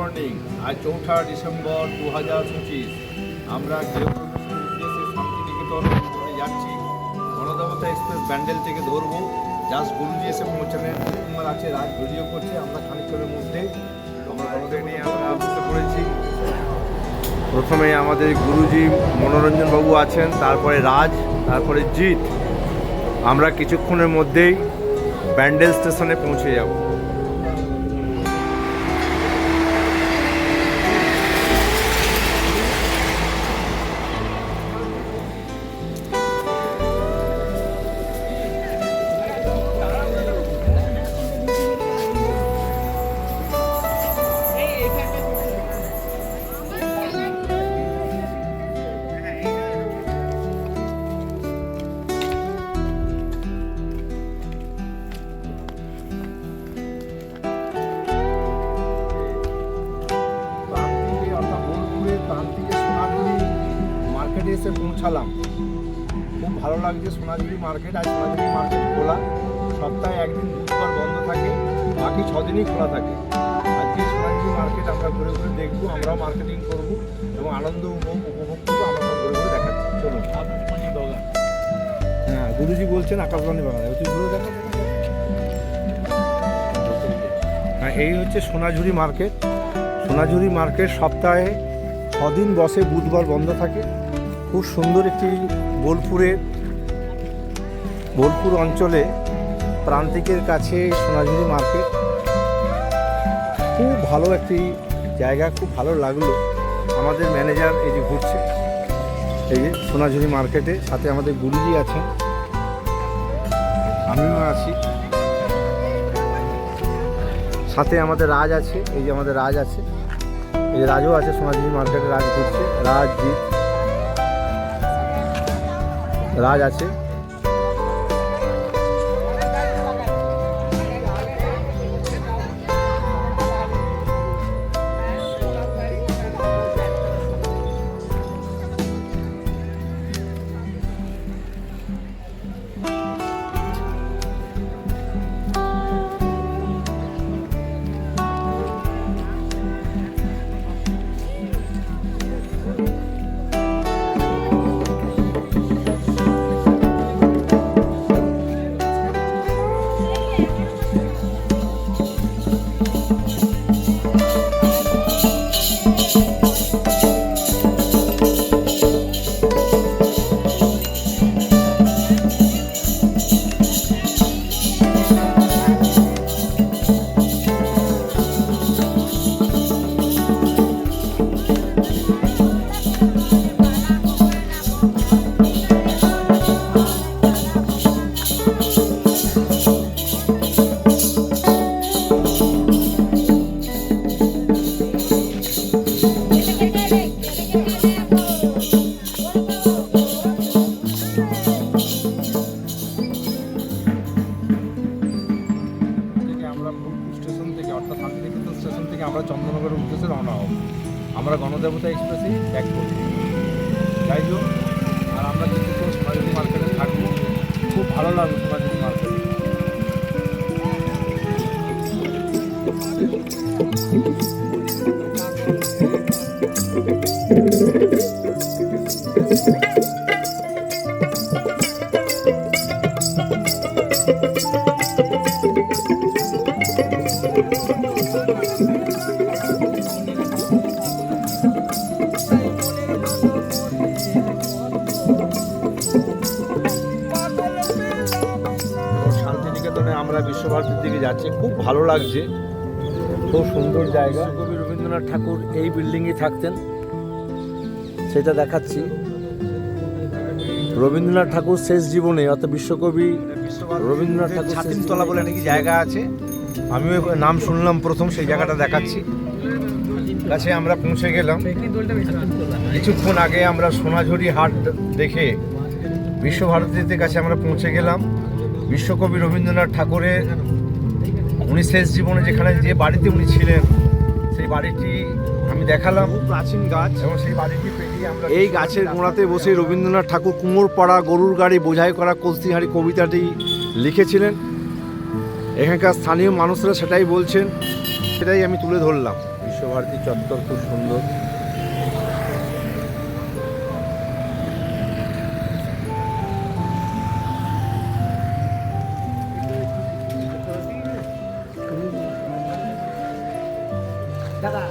Morning. আজ 4ঠা December 2025। আমরা গৃহপ্রবেশের উদ্দেশ্যে শান্তিনিকেতন যাচ্ছি। গণদেবতা এক্সপ্রেস ব্যান্ডেল থেকে ধরবো। জাস্ট গুরুজি এসে পৌঁছালেন, কুমার আছে, রাজ ভিডিও করছে। আমরা খানিকক্ষণের মধ্যে আমরা গণদেব নিয়ে আমরা বসে পড়েছি। প্রথমে আমাদের গুরুজি মনোরঞ্জন বাবু আছেন, তারপরে রাজ, তারপরে জিৎ। আমরা কিছুক্ষণের মধ্যেই ব্যান্ডেল স্টেশনে পৌঁছে যাব। এসে পৌঁছালাম। খুব ভালো লাগছে। সোনাঝুরি মার্কেট, আজ সোনাঝুরি মার্কেট খোলা। সপ্তাহে একদিন বুধবার বন্ধ থাকে, বাকি 6 দিনই খোলা থাকে। আজকে সোনাঝুরি মার্কেট আমরা ঘুরে ঘুরে দেখবো, আমরাও মার্কেটিং করব এবং আনন্দ উপভোগ করবো। আমরা সব ঘুরে ঘুরে দেখাচ্ছি। চলুন। হ্যাঁ, গুরুজি বলছেন আকাশবাণী বাংলা। তুই ঘুরে দেখা। হ্যাঁ, এই হচ্ছে সোনাঝুরি মার্কেট। সোনাঝুরি মার্কেট সপ্তাহে 6 দিন বসে, বুধবার বন্ধ থাকে। খুব সুন্দর একটি বোলপুর অঞ্চলে প্রান্তিকের কাছে সোনাঝুরি মার্কেট। খুব ভালো একটি জায়গা, খুব ভালো লাগলো। আমাদের ম্যানেজার এই যে ঘুরছে, এই যে সোনাঝুরি মার্কেটে। সাথে আমাদের গুরুজি আছেন, আমিও আছি, সাথে আমাদের রাজ আছে। এই যে আমাদের রাজ আছে, এই যে রাজও আছে সোনাঝুরি মার্কেটে। রাজ ঘুরছে, রাজ, জিৎ, রাজ আছে। আমরা চন্দননগরের উদ্দেশ্যে রওনা হব। আমরা গণদেবতা এক্সপ্রেসে ব্যাক করব। যাই হোক, আর আমরা কিছুক্ষণ সোনাঝুরি মার্কেটে থাকবো। খুব ভালো লাগবে সোনাঝুরি মার্কেটে। আমরা বিশ্বভারতীর দিকে যাচ্ছি। খুব ভালো লাগছে, খুব সুন্দর জায়গা। কবি রবীন্দ্রনাথ ঠাকুর এই বিল্ডিংয়ে থাকতেন, সেটা দেখাচ্ছি। রবীন্দ্রনাথ ঠাকুর শেষ জীবনে, অর্থাৎ বিশ্বকবি রবীন্দ্রনাথ ঠাকুর ছাতিমতলা বলে নাকি জায়গা আছে। আমিও নাম শুনলাম প্রথম, সেই জায়গাটা দেখাচ্ছি। কাছে আমরা পৌঁছে গেলাম। কিছুক্ষণ আগে আমরা সোনাঝুরি হাট দেখে বিশ্বভারতীতে কাছে আমরা পৌঁছে গেলাম। বিশ্বকবি রবীন্দ্রনাথ ঠাকুরের উনি শেষ জীবনে যেখানে যে বাড়িতে উনি ছিলেন, সেই বাড়িটি আমি দেখালাম। প্রাচীন গাছ, এবং সেই বাড়িটি পেরিয়ে আমরা এই গাছের গোড়াতে বসে রবীন্দ্রনাথ ঠাকুর কুমোরপাড়া গরুর গাড়ি বোঝাই করা কলসিহারি কবিতাটি লিখেছিলেন। এখানকার স্থানীয় মানুষরা সেটাই বলছেন, সেটাই আমি তুলে ধরলাম। বিশ্বভারতী চত্বর খুব সুন্দর। দাদা